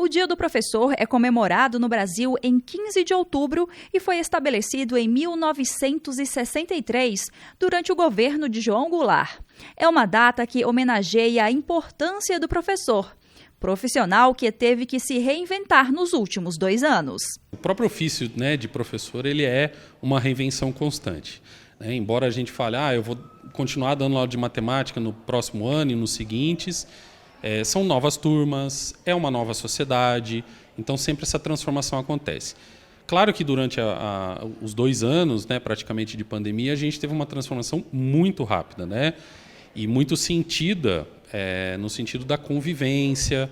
O Dia do Professor é comemorado no Brasil em 15 de outubro e foi estabelecido em 1963, durante o governo de João Goulart. É uma data que homenageia a importância do professor, profissional que teve que se reinventar nos últimos 2 anos. O próprio ofício, de professor, ele é uma reinvenção constante. Embora a gente fale, eu vou continuar dando aula de matemática no próximo ano e nos seguintes, são novas turmas, é uma nova sociedade, então sempre essa transformação acontece. Claro que durante os 2 anos, praticamente de pandemia, a gente teve uma transformação muito rápida, e muito sentida, no sentido da convivência,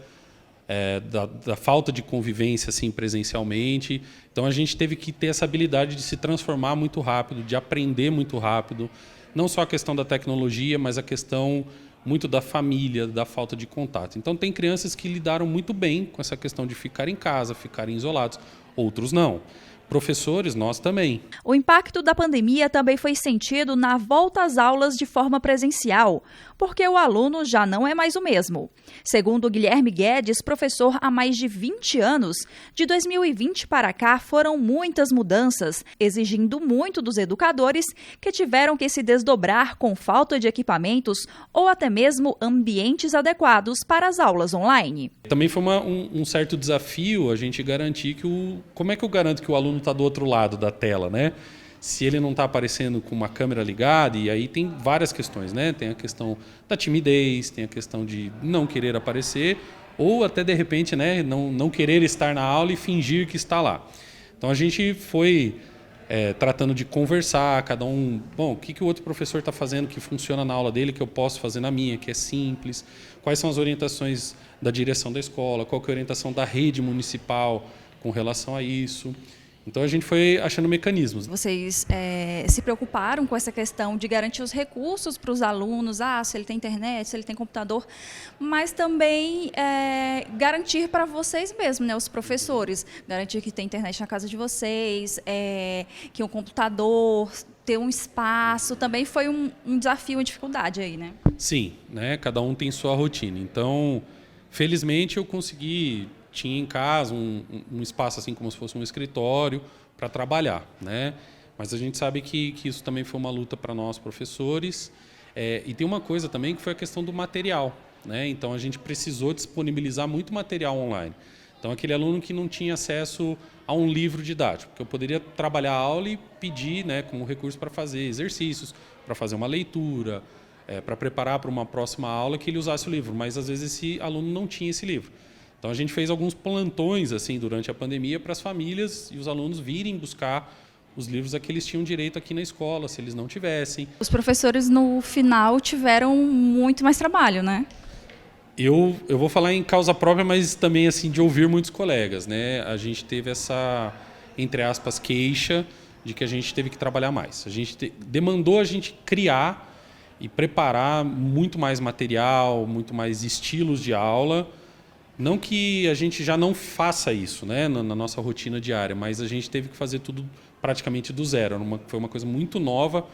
da falta de convivência assim, presencialmente. Então a gente teve que ter essa habilidade de se transformar muito rápido, de aprender muito rápido, não só a questão da tecnologia, mas a questão muito da família, da falta de contato. Então tem crianças que lidaram muito bem com essa questão de ficar em casa, ficarem isolados, outros não. Professores, nós também. O impacto da pandemia também foi sentido na volta às aulas de forma presencial, porque o aluno já não é mais o mesmo. Segundo Guilherme Guedes, professor há mais de 20 anos, de 2020 para cá foram muitas mudanças, exigindo muito dos educadores que tiveram que se desdobrar com falta de equipamentos ou até mesmo ambientes adequados para as aulas online. Também foi um certo desafio a gente garantir como é que eu garanto que o aluno está do outro lado da tela, Se ele não está aparecendo com uma câmera ligada, e aí tem várias questões, Tem a questão da timidez, tem a questão de não querer aparecer, ou até de repente, não querer estar na aula e fingir que está lá. Então a gente foi tratando de conversar, cada um, o que o outro professor está fazendo que funciona na aula dele, que eu posso fazer na minha, que é simples, quais são as orientações da direção da escola, qual que é a orientação da rede municipal com relação a isso. Então a gente foi achando mecanismos. Vocês se preocuparam com essa questão de garantir os recursos para os alunos, se ele tem internet, se ele tem computador, mas também garantir para vocês mesmos, os professores, garantir que tem internet na casa de vocês, que um computador, ter um espaço, também foi um desafio, uma dificuldade aí, Sim, cada um tem sua rotina. Então, felizmente eu consegui... Tinha em casa um espaço assim como se fosse um escritório para trabalhar, Mas a gente sabe que isso também foi uma luta para nós professores. E tem uma coisa também que foi a questão do material, Então a gente precisou disponibilizar muito material online. Então aquele aluno que não tinha acesso a um livro didático, porque eu poderia trabalhar a aula e pedir, como recurso para fazer exercícios, para fazer uma leitura, para preparar para uma próxima aula que ele usasse o livro, mas às vezes esse aluno não tinha esse livro. Então a gente fez alguns plantões assim durante a pandemia para as famílias e os alunos virem buscar os livros a que eles tinham direito aqui na escola, se eles não tivessem. Os professores no final tiveram muito mais trabalho, Eu vou falar em causa própria, mas também assim de ouvir muitos colegas, A gente teve essa, entre aspas, queixa de que a gente teve que trabalhar mais. A gente demandou a gente criar e preparar muito mais material, muito mais estilos de aula. Não que a gente já não faça isso, na nossa rotina diária, mas a gente teve que fazer tudo praticamente do zero. Foi uma coisa muito nova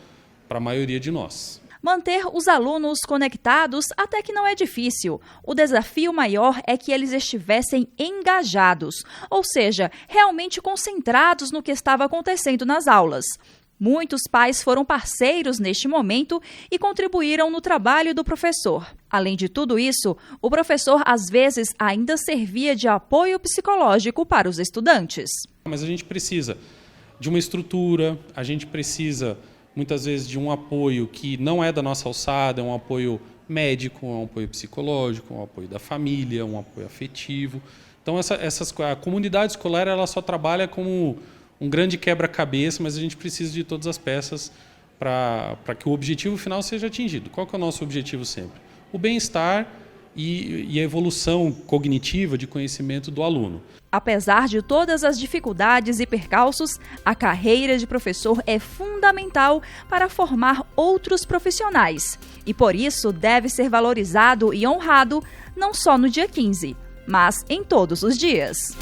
para a maioria de nós. Manter os alunos conectados até que não é difícil. O desafio maior é que eles estivessem engajados, ou seja, realmente concentrados no que estava acontecendo nas aulas. Muitos pais foram parceiros neste momento e contribuíram no trabalho do professor. Além de tudo isso, o professor às vezes ainda servia de apoio psicológico para os estudantes. Mas a gente precisa de uma estrutura, a gente precisa muitas vezes de um apoio que não é da nossa alçada, é um apoio médico, é um apoio psicológico, é um apoio da família, um apoio afetivo. Então a comunidade escolar ela só trabalha como um grande quebra-cabeça, mas a gente precisa de todas as peças para que o objetivo final seja atingido. Qual que é o nosso objetivo sempre? O bem-estar e a evolução cognitiva de conhecimento do aluno. Apesar de todas as dificuldades e percalços, a carreira de professor é fundamental para formar outros profissionais e, por isso, deve ser valorizado e honrado não só no dia 15, mas em todos os dias.